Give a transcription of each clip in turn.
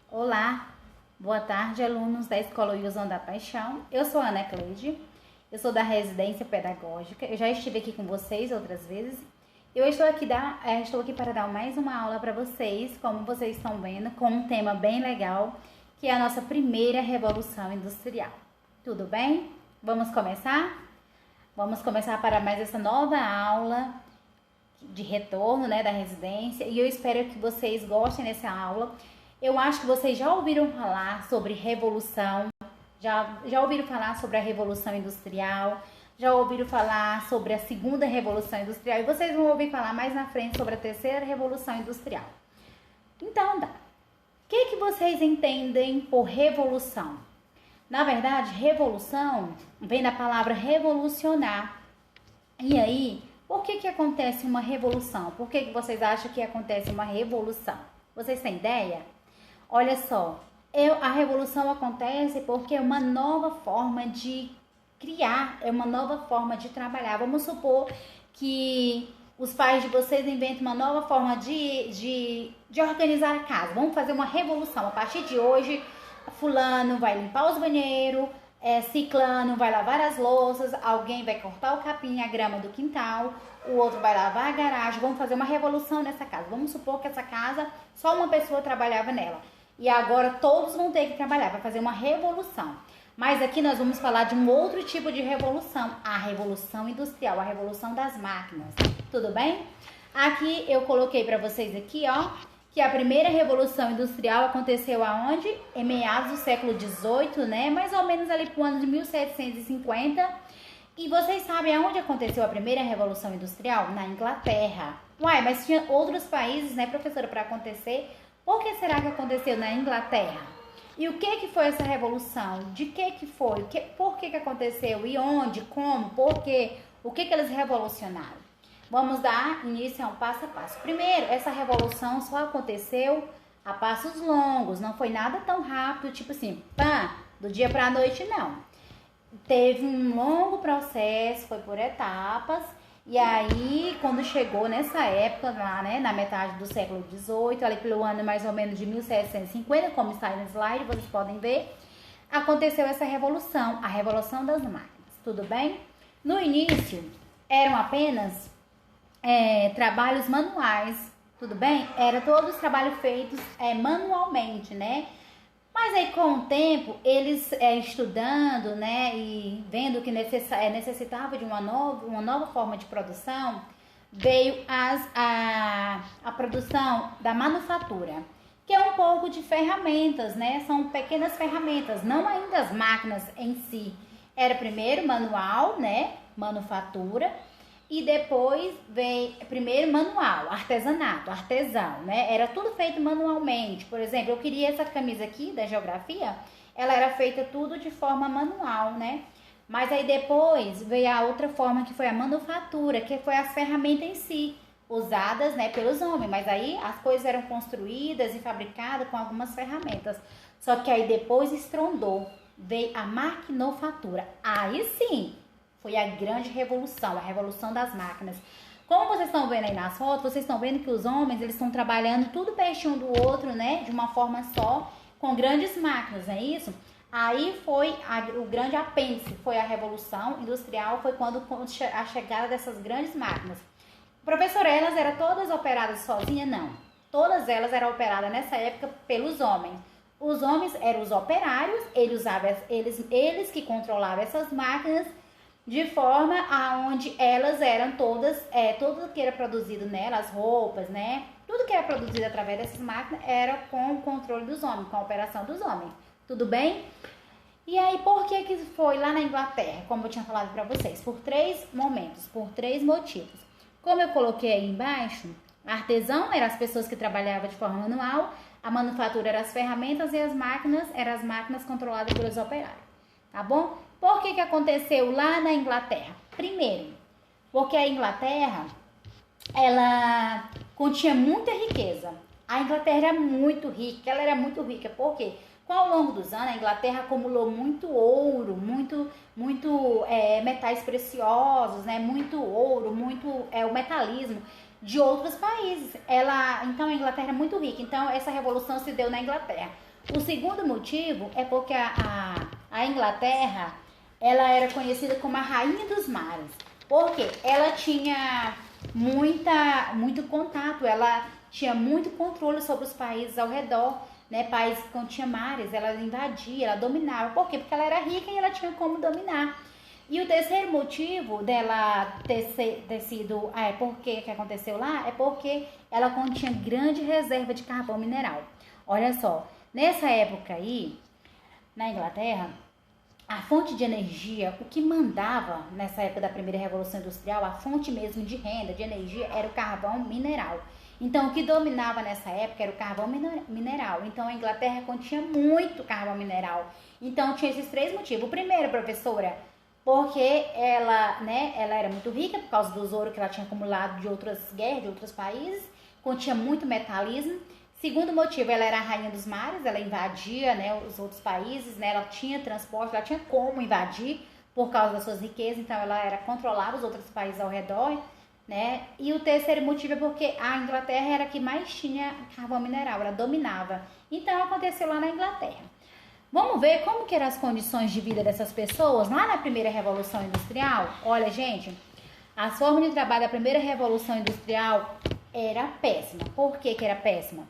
Olá, boa tarde, alunos da Escola Wilson da Paixão. Eu sou a Ana Cleide, eu sou da Residência Pedagógica. Eu já estive aqui com vocês outras vezes. Eu estou aqui para dar mais uma aula para vocês, como vocês estão vendo, com um tema bem legal, que é a nossa primeira Revolução Industrial. Tudo bem? Vamos começar? Vamos começar para mais essa nova aula de retorno, da residência, e eu espero que vocês gostem dessa aula. Eu acho que vocês já ouviram falar sobre revolução, já ouviram falar sobre a Revolução Industrial, já ouviram falar sobre a segunda Revolução Industrial, e vocês vão ouvir falar mais na frente sobre a terceira Revolução Industrial. Então, o que vocês entendem por revolução? Na verdade, revolução vem da palavra revolucionar. E aí, por que acontece uma revolução? Por que vocês acham que acontece uma revolução? Vocês têm ideia? Olha só, a revolução acontece porque é uma nova forma de criar, é uma nova forma de trabalhar. Vamos supor que os pais de vocês inventam uma nova forma de organizar a casa. Vamos fazer uma revolução. A partir de hoje, fulano vai limpar os banheiros, ciclano vai lavar as louças, alguém vai cortar o capim, a grama do quintal, o outro vai lavar a garagem. Vamos fazer uma revolução nessa casa. Vamos supor que essa casa, só uma pessoa trabalhava nela. E agora todos vão ter que trabalhar para fazer uma revolução. Mas aqui nós vamos falar de um outro tipo de revolução, a Revolução Industrial, a Revolução das Máquinas. Tudo bem? Aqui eu coloquei para vocês aqui, que a primeira Revolução Industrial aconteceu aonde? Em meados do século XVIII, mais ou menos ali pro ano de 1750. E vocês sabem aonde aconteceu a primeira Revolução Industrial? Na Inglaterra. Uai, mas tinha outros países, professora, para acontecer. Por que será que aconteceu na Inglaterra? E o que foi essa revolução? De que foi? Por que aconteceu? E onde? Como? Por quê? O que eles revolucionaram? Vamos dar início a um passo a passo. Primeiro, essa revolução só aconteceu a passos longos. Não foi nada tão rápido, tipo assim, do dia para a noite, não. Teve um longo processo, foi por etapas. E aí, quando chegou nessa época, lá, na metade do século XVIII, ali pelo ano mais ou menos de 1750, como está aí no slide, vocês podem ver, aconteceu essa revolução, a Revolução das Máquinas, tudo bem? No início, eram apenas trabalhos manuais, tudo bem? Era todos os trabalhos feitos manualmente, Mas aí, com o tempo, eles estudando, e vendo que necessitava de uma nova forma de produção, veio a produção da manufatura, que é um pouco de ferramentas, São pequenas ferramentas, não ainda as máquinas em si. Era primeiro manual, manufatura, e depois veio primeiro manual, artesanato, artesão, Era tudo feito manualmente. Por exemplo, eu queria essa camisa aqui da geografia, ela era feita tudo de forma manual, Mas aí depois veio a outra forma, que foi a manufatura, que foi as ferramentas em si, usadas, pelos homens. Mas aí as coisas eram construídas e fabricadas com algumas ferramentas. Só que aí depois estrondou, veio a maquinofatura. Aí sim, foi a grande revolução, a revolução das máquinas. Como vocês estão vendo aí nas fotos, vocês estão vendo que os homens, eles estão trabalhando tudo pertinho do outro, de uma forma só, com grandes máquinas, não é isso? Aí foi o grande apêndice, foi a revolução industrial, foi quando a chegada dessas grandes máquinas. Professora, elas eram todas operadas sozinhas? Não. Todas elas eram operadas nessa época pelos homens. Os homens eram os operários, eles que controlavam essas máquinas, de forma aonde elas eram todas, tudo que era produzido nela, as roupas, tudo que era produzido através dessas máquinas era com o controle dos homens, com a operação dos homens. Tudo bem? E aí, por que foi lá na Inglaterra? Como eu tinha falado para vocês, por 3 momentos, por 3 motivos. Como eu coloquei aí embaixo, artesão eram as pessoas que trabalhavam de forma manual, a manufatura eram as ferramentas e as máquinas eram as máquinas controladas pelos operários. Tá bom? Por que aconteceu lá na Inglaterra? Primeiro, porque a Inglaterra, ela continha muita riqueza. A Inglaterra era muito rica, ela era muito rica. Por quê? Ao longo dos anos, a Inglaterra acumulou muito ouro, muito metais preciosos, muito ouro, muito o metalismo de outros países. Então, a Inglaterra é muito rica. Então, essa revolução se deu na Inglaterra. O segundo motivo é porque a Inglaterra, ela era conhecida como a rainha dos mares. Porque ela tinha muito contato, ela tinha muito controle sobre os países ao redor, né? Países que continham mares, ela invadia, ela dominava. Por quê? Porque ela era rica e ela tinha como dominar. E o terceiro motivo dela ter sido, porque que aconteceu lá, é porque ela continha grande reserva de carvão mineral. Olha só, nessa época aí, na Inglaterra, a fonte de energia, o que mandava nessa época da primeira revolução industrial, a fonte mesmo de renda, de energia, era o carvão mineral. Então, o que dominava nessa época era o carvão mineral. Então, a Inglaterra continha muito carvão mineral. Então, tinha esses três motivos. O primeiro, professora, porque ela era muito rica por causa dos ouro que ela tinha acumulado de outras guerras, de outros países, continha muito metalismo. Segundo motivo, ela era a rainha dos mares, ela invadia, né, os outros países, né, ela tinha transporte, ela tinha como invadir por causa das suas riquezas, então ela controlava os outros países ao redor, né? E o terceiro motivo é porque a Inglaterra era a que mais tinha carvão mineral, ela dominava. Então aconteceu lá na Inglaterra. Vamos ver como que eram as condições de vida dessas pessoas lá na primeira Revolução Industrial? Olha, gente, as formas de trabalho da primeira Revolução Industrial era péssima. Por que era péssima?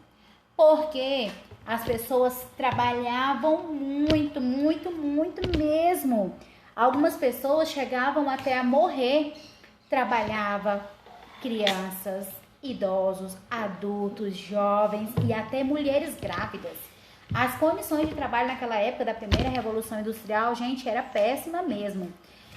Porque as pessoas trabalhavam muito, muito, muito mesmo. Algumas pessoas chegavam até a morrer. Trabalhava crianças, idosos, adultos, jovens e até mulheres grávidas. As condições de trabalho naquela época da primeira Revolução Industrial, gente, era péssima mesmo.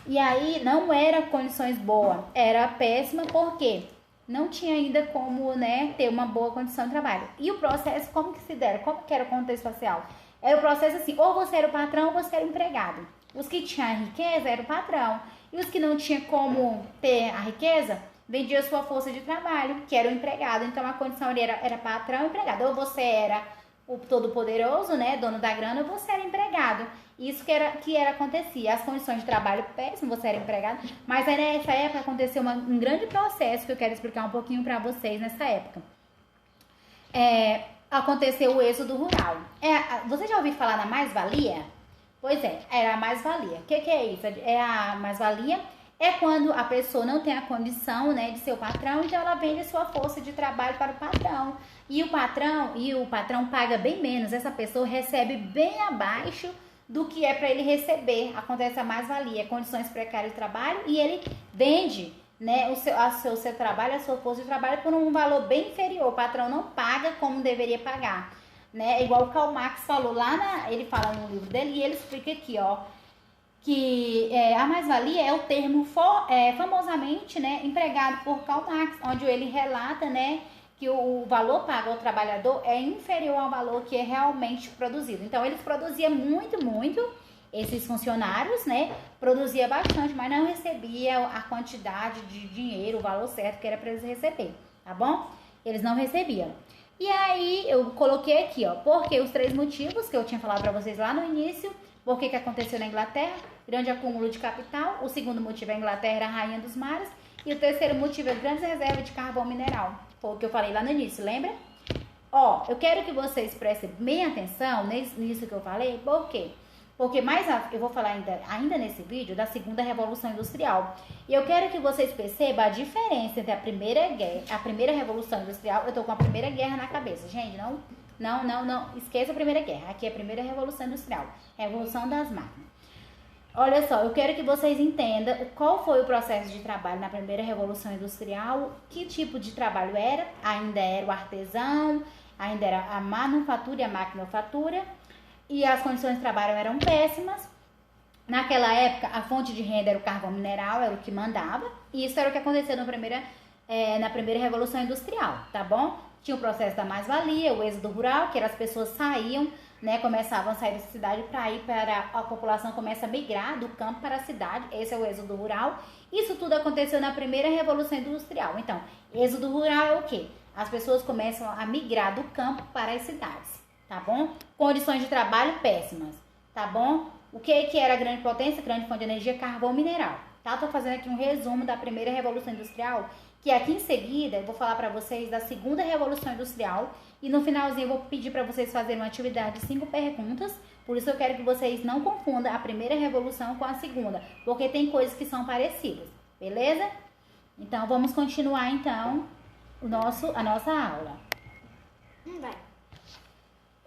E aí não era condições boas, era péssima porque não tinha ainda como, né, ter uma boa condição de trabalho. E o processo, como que se dera? Como que era o contexto social? Era o processo assim, ou você era o patrão ou você era o empregado. Os que tinham riqueza era o patrão. E os que não tinham como ter a riqueza, vendiam sua força de trabalho, que era o empregado. Então a condição ali era patrão e empregado. Ou você era o todo-poderoso, né, dono da grana, ou você era empregado. Isso que acontecia. As condições de trabalho péssimas, você era empregado. Mas aí nessa época aconteceu um grande processo que eu quero explicar um pouquinho para vocês nessa época. Aconteceu o êxodo rural. Você já ouviu falar na mais-valia? Pois é, era a mais-valia. O que é isso? A mais-valia é quando a pessoa não tem a condição, né, de ser o patrão, então ela vende sua força de trabalho para o patrão. E o patrão paga bem menos. Essa pessoa recebe bem abaixo do que é para ele receber. Acontece a mais-valia, condições precárias de trabalho, e ele vende, né, o seu trabalho, a sua força de trabalho por um valor bem inferior. O patrão não paga como deveria pagar, né? Igual o Karl Marx falou ele fala no livro dele, e ele explica aqui, ó, que a mais-valia é o termo famosamente, né, empregado por Karl Marx, onde ele relata, né, que o valor pago ao trabalhador é inferior ao valor que é realmente produzido. Então, eles produziam muito, esses funcionários, né, produzia bastante, mas não recebia a quantidade de dinheiro, o valor certo que era para eles receber, tá bom? Eles não recebiam. E aí, eu coloquei aqui, ó, porque os três motivos que eu tinha falado para vocês lá no início. Por que aconteceu na Inglaterra? Grande acúmulo de capital. O segundo motivo é a Inglaterra era a rainha dos mares. E o terceiro motivo é grandes reservas de carvão mineral. Foi o que eu falei lá no início, lembra? Ó, eu quero que vocês prestem bem atenção nisso que eu falei. Por quê? Porque eu vou falar ainda nesse vídeo da segunda revolução industrial. E eu quero que vocês percebam a diferença entre a primeira revolução industrial. Eu tô com a primeira guerra na cabeça, gente. Não esqueça a primeira guerra. Aqui é a primeira revolução industrial. Revolução das máquinas. Olha só, eu quero que vocês entendam qual foi o processo de trabalho na primeira revolução industrial, que tipo de trabalho era. Ainda era o artesão, ainda era a manufatura e a maquinofatura, e as condições de trabalho eram péssimas. Naquela época, a fonte de renda era o carvão mineral, era o que mandava, e isso era o que aconteceu na primeira revolução industrial, tá bom? Tinha o processo da mais-valia, o êxodo rural, que era as pessoas saíam, né, começavam a sair da cidade para ir para a população começa a migrar do campo para a cidade. Esse é o êxodo rural. Isso tudo aconteceu na primeira revolução industrial. Então, êxodo rural é o quê? As pessoas começam a migrar do campo para as cidades, tá bom? Condições de trabalho péssimas, tá bom? O que era a grande potência, grande fonte de energia? Carvão mineral, tá? Tô fazendo aqui um resumo da primeira revolução industrial, que aqui em seguida eu vou falar para vocês da segunda revolução industrial e no finalzinho eu vou pedir para vocês fazerem uma atividade de 5 perguntas. Por isso eu quero que vocês não confundam a primeira revolução com a segunda, porque tem coisas que são parecidas, beleza? Então vamos continuar então a nossa aula. Vai.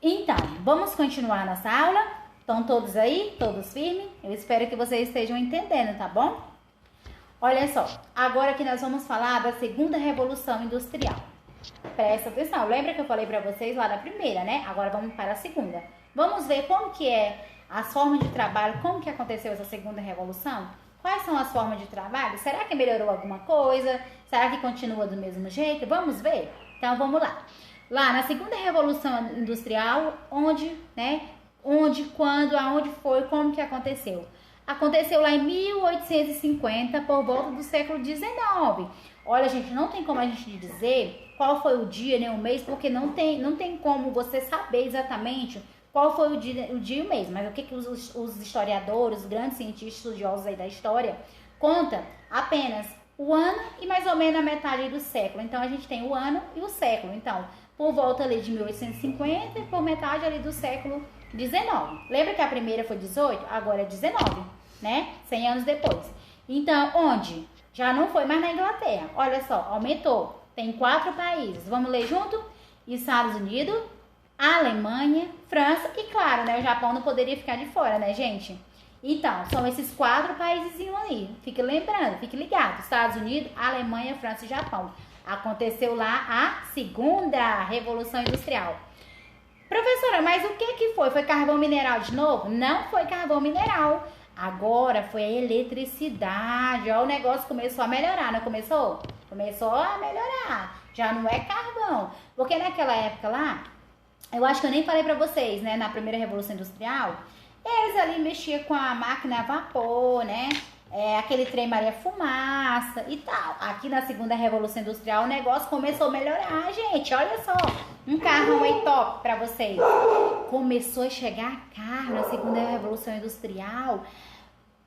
Então, vamos continuar a nossa aula? Estão todos aí? Todos firmes? Eu espero que vocês estejam entendendo, tá bom? Olha só, agora que nós vamos falar da segunda revolução industrial. Presta atenção, lembra que eu falei pra vocês lá da primeira, né? Agora vamos para a segunda. Vamos ver como que é as formas de trabalho, como que aconteceu essa segunda revolução? Quais são as formas de trabalho? Será que melhorou alguma coisa? Será que continua do mesmo jeito? Vamos ver? Então vamos lá. Lá na segunda revolução industrial, onde, quando, aonde foi, como que aconteceu? Aconteceu lá em 1850, por volta do século XIX. Olha, gente, não tem como a gente dizer qual foi o dia, nem o mês, porque não tem como você saber exatamente qual foi o dia e o mês. Mas o que os historiadores, os grandes cientistas estudiosos aí da história, conta apenas o ano e mais ou menos a metade do século. Então, a gente tem o ano e o século. Então, por volta ali de 1850 e por metade ali do século 19. Lembra que a primeira foi 18? Agora é 19, né? 100 anos depois. Então, onde? Já não foi mais na Inglaterra. Olha só, aumentou. Tem 4 países. Vamos ler junto? Estados Unidos, Alemanha, França e, claro, né? O Japão não poderia ficar de fora, né, gente? Então, são esses 4 países aí. Fique lembrando, fique ligado. Estados Unidos, Alemanha, França e Japão. Aconteceu lá a segunda revolução industrial. Professora, mas o que foi? Foi carvão mineral de novo? Não foi carvão mineral. Agora foi a eletricidade. Ó, o negócio começou a melhorar, não começou? Começou a melhorar. Já não é carvão. Porque naquela época lá, eu acho que eu nem falei pra vocês, né? Na primeira revolução industrial, eles ali mexiam com a máquina a vapor, né? Aquele trem Maria Fumaça e tal. Aqui na segunda revolução industrial o negócio começou a melhorar, gente. Olha só, um carro aí top pra vocês. Começou a chegar carro na segunda revolução industrial.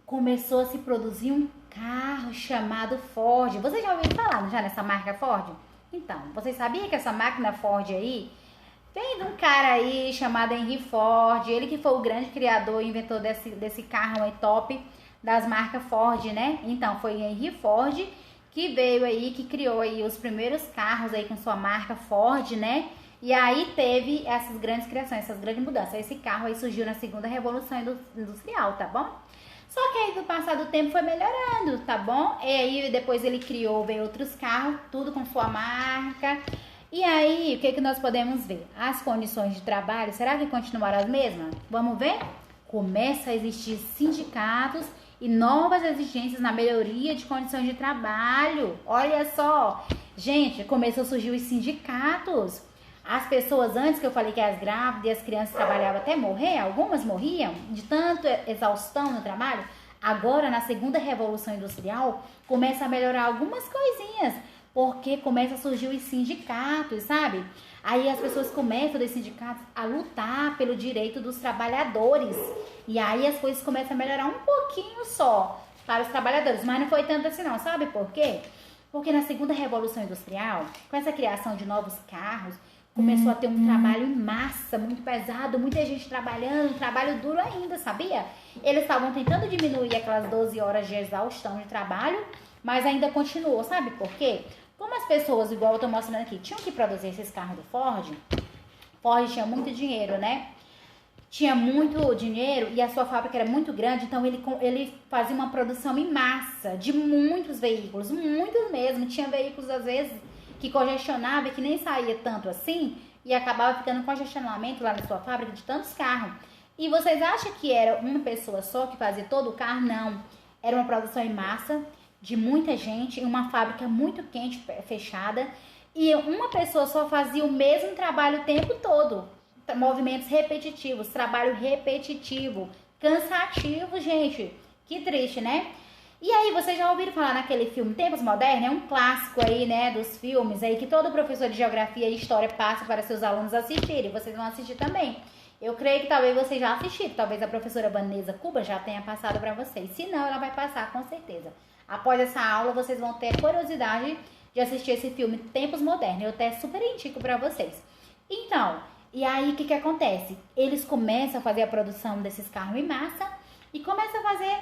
Começou a se produzir um carro chamado Ford. Vocês já ouviram falar já nessa marca Ford? Então, vocês sabiam que essa máquina Ford aí vem de um cara aí chamado Henry Ford. Ele que foi o grande criador e inventor desse carro aí top das marcas Ford, né? Então, foi Henry Ford que veio aí, que criou aí os primeiros carros aí com sua marca Ford, né? E aí teve essas grandes criações, essas grandes mudanças. Esse carro aí surgiu na segunda revolução industrial, tá bom? Só que aí, no passar do tempo, foi melhorando, tá bom? E aí, depois ele veio outros carros, tudo com sua marca. E aí, o que nós podemos ver? As condições de trabalho, será que continuaram as mesmas? Vamos ver? Começa a existir sindicatos e novas exigências na melhoria de condições de trabalho. Olha só, gente, começou a surgir os sindicatos. As pessoas antes que eu falei que as grávidas e as crianças trabalhavam até morrer, algumas morriam de tanto exaustão no trabalho. Agora, na segunda revolução industrial, começa a melhorar algumas coisinhas, porque começa a surgir os sindicatos, sabe? Aí as pessoas começam dos sindicatos a lutar pelo direito dos trabalhadores. E aí as coisas começam a melhorar um pouquinho só para os trabalhadores. Mas não foi tanto assim não, sabe por quê? Porque na segunda revolução industrial, com essa criação de novos carros, começou a ter um trabalho em massa, muito pesado, muita gente trabalhando, um trabalho duro ainda, sabia? Eles estavam tentando diminuir aquelas 12 horas de exaustão de trabalho, mas ainda continuou, sabe por quê? Como as pessoas, igual eu tô mostrando aqui, tinham que produzir esses carros do Ford, Ford tinha muito dinheiro, né? Tinha muito dinheiro e a sua fábrica era muito grande, então ele fazia uma produção em massa de muitos veículos, muitos mesmo. Tinha veículos, às vezes, que congestionava e que nem saía tanto assim e acabava ficando congestionamento lá na sua fábrica de tantos carros. E vocês acham que era uma pessoa só que fazia todo o carro? Não. Era uma produção em massa de muita gente, em uma fábrica muito quente, fechada, e uma pessoa só fazia o mesmo trabalho o tempo todo. Movimentos repetitivos, trabalho repetitivo, cansativo, gente. Que triste, né? E aí, vocês já ouviram falar naquele filme Tempos Modernos? É um clássico aí, né, dos filmes aí que todo professor de geografia e história passa para seus alunos assistirem. Vocês vão assistir também. Eu creio que talvez vocês já assistiram. Talvez a professora Vanessa Cuba já tenha passado para vocês. Se não, ela vai passar com certeza. Após essa aula, vocês vão ter curiosidade de assistir esse filme Tempos Modernos. Eu até super indico pra vocês. Então, e aí o que acontece? Eles começam a fazer a produção desses carros em massa e começam a fazer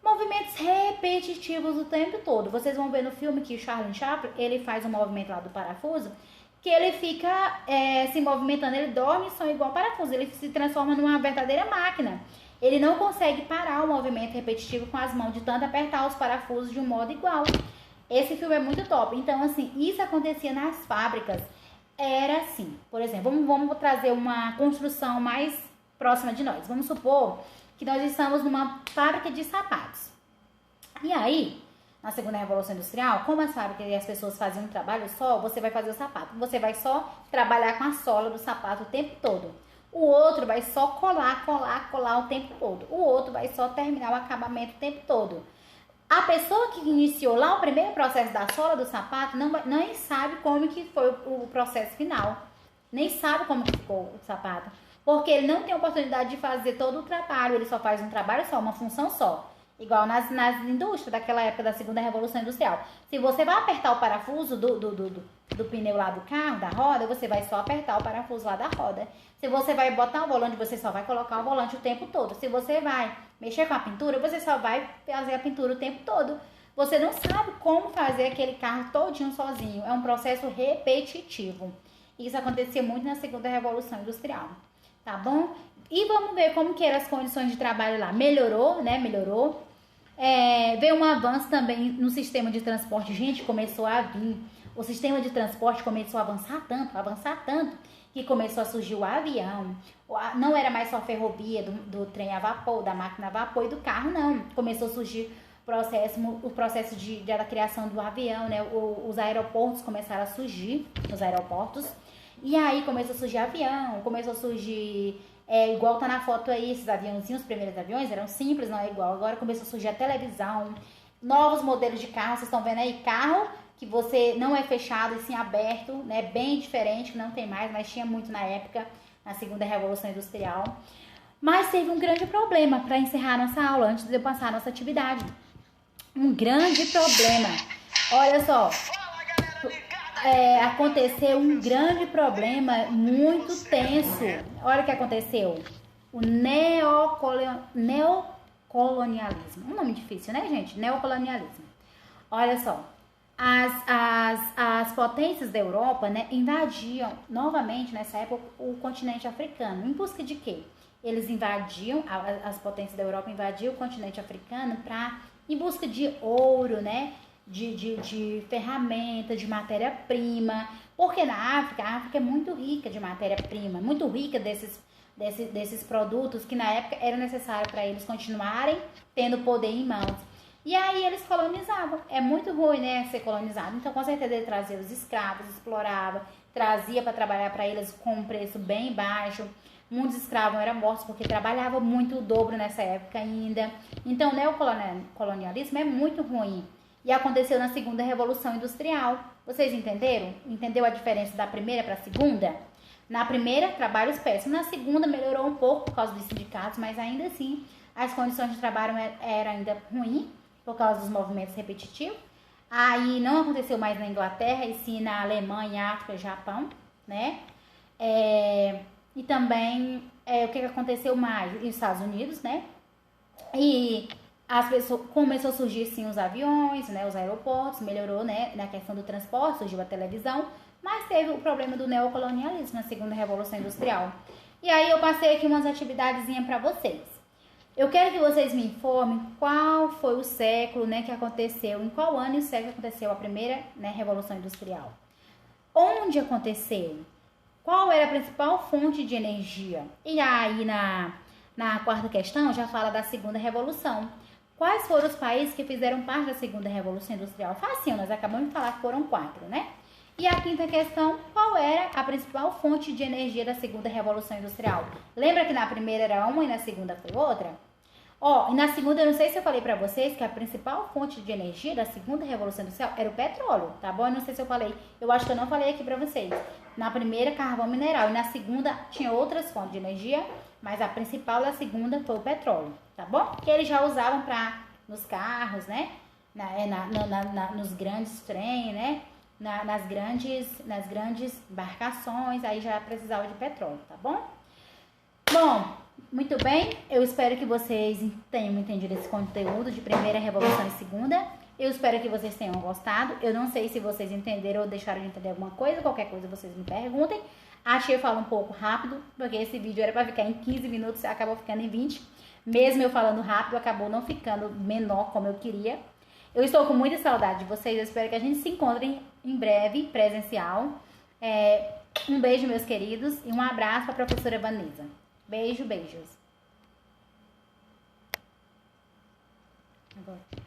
movimentos repetitivos o tempo todo. Vocês vão ver no filme que o Charlie Chaplin, ele faz um movimento lá do parafuso, que ele fica se movimentando, ele dorme e sonha igual parafuso, ele se transforma numa verdadeira máquina. Ele não consegue parar o movimento repetitivo com as mãos de tanto apertar os parafusos de um modo igual. Esse filme é muito top. Então, assim, isso acontecia nas fábricas. Era assim, por exemplo, vamos trazer uma construção mais próxima de nós. Vamos supor que nós estamos numa fábrica de sapatos. E aí, na segunda revolução industrial, como as fábricas e as pessoas faziam um trabalho só, você vai fazer o sapato. Você vai só trabalhar com a sola do sapato o tempo todo. O outro vai só colar o tempo todo. O outro vai só terminar o acabamento o tempo todo. A pessoa que iniciou lá o primeiro processo da sola do sapato nem sabe como que foi o processo final. Nem sabe como que ficou o sapato. Porque ele não tem oportunidade de fazer todo o trabalho. Ele só faz um trabalho só, uma função só. Igual nas indústrias daquela época da segunda revolução industrial. Se você vai apertar o parafuso do pneu lá do carro, da roda, você vai só apertar o parafuso lá da roda. Se você vai botar o volante, você só vai colocar o volante o tempo todo. Se você vai mexer com a pintura, você só vai fazer a pintura o tempo todo. Você não sabe como fazer aquele carro todinho sozinho. É um processo repetitivo. Isso acontecia muito na segunda revolução industrial. Tá bom? E vamos ver como que eram as condições de trabalho lá. Melhorou, né? Melhorou. Veio um avanço também no sistema de transporte. Gente, começou a vir. O sistema de transporte começou a avançar tanto, que começou a surgir o avião. Não era mais só a ferrovia, do trem a vapor, da máquina a vapor e do carro, não. Começou a surgir o processo da criação do avião, né? Os aeroportos começaram a surgir, os aeroportos. E aí começou a surgir avião, começou a surgir... igual tá na foto aí, esses aviãozinhos, os primeiros aviões eram simples, não é igual. Agora começou a surgir a televisão, novos modelos de carro, vocês estão vendo aí, carro que você não é fechado e sim aberto, né? Bem diferente, que não tem mais, mas tinha muito na época, na segunda revolução industrial. Mas teve um grande problema para encerrar nossa aula, antes de eu passar a nossa atividade. Um grande problema. Olha só, aconteceu um grande problema muito tenso. Olha o que aconteceu. O neocolonialismo. Um nome difícil, né, gente? Neocolonialismo. Olha só. As potências da Europa, né, invadiam novamente, nessa época, o continente africano. Em busca de quê? Eles invadiam, as potências da Europa invadiam o continente africano em busca de ouro, né? De ferramenta, de matéria-prima, porque na África, a África é muito rica de matéria-prima, muito rica desses produtos que na época eram necessários para eles continuarem tendo poder em mãos. E aí eles colonizavam. É muito ruim, né, ser colonizado. Então, com certeza, ele trazia os escravos, explorava, trazia para trabalhar para eles com um preço bem baixo. Muitos escravos eram mortos porque trabalhavam muito o dobro nessa época ainda. Então, o neocolonialismo é muito ruim. E aconteceu na segunda revolução industrial. Vocês entenderam? Entendeu a diferença da primeira para a segunda? Na primeira, trabalhos péssimos. Na segunda, melhorou um pouco por causa dos sindicatos, mas ainda assim, as condições de trabalho eram ainda ruins por causa dos movimentos repetitivos. Aí não aconteceu mais na Inglaterra, e sim na Alemanha, África, Japão, né? E também, o que aconteceu mais? Nos Estados Unidos, né? E as pessoas, começou a surgir sim os aviões, né, os aeroportos, melhorou, né, na questão do transporte, surgiu a televisão, mas teve o problema do neocolonialismo na segunda revolução industrial. E aí eu passei aqui umas atividadezinhas para vocês. Eu quero que vocês me informem qual foi o século, né, que aconteceu, em qual ano e o século aconteceu a primeira, né, revolução industrial. Onde aconteceu? Qual era a principal fonte de energia? E aí na quarta questão já fala da segunda revolução. Quais foram os países que fizeram parte da segunda revolução industrial? Facinho, nós acabamos de falar que foram 4, né? E a quinta questão, qual era a principal fonte de energia da segunda revolução industrial? Lembra que na primeira era uma e na segunda foi outra? E na segunda, eu não sei se eu falei pra vocês que a principal fonte de energia da segunda revolução industrial era o petróleo, tá bom? Eu não sei se eu falei, eu acho que eu não falei aqui pra vocês. Na primeira, carvão mineral, e na segunda tinha outras fontes de energia, mas a principal da segunda foi o petróleo, tá bom? Que eles já usavam nos carros, né? Nos grandes trens, né? nas grandes embarcações, aí já precisava de petróleo, tá bom? Bom, muito bem, eu espero que vocês tenham entendido esse conteúdo de primeira revolução e segunda. Eu espero que vocês tenham gostado. Eu não sei se vocês entenderam ou deixaram de entender alguma coisa. Qualquer coisa vocês me perguntem. Achei eu falo um pouco rápido, porque esse vídeo era para ficar em 15 minutos, acabou ficando em 20. Mesmo eu falando rápido, acabou não ficando menor como eu queria. Eu estou com muita saudade de vocês. Eu espero que a gente se encontre em breve, presencial. Um beijo, meus queridos, e um abraço para a professora Vanessa. Beijo, beijos. Agora.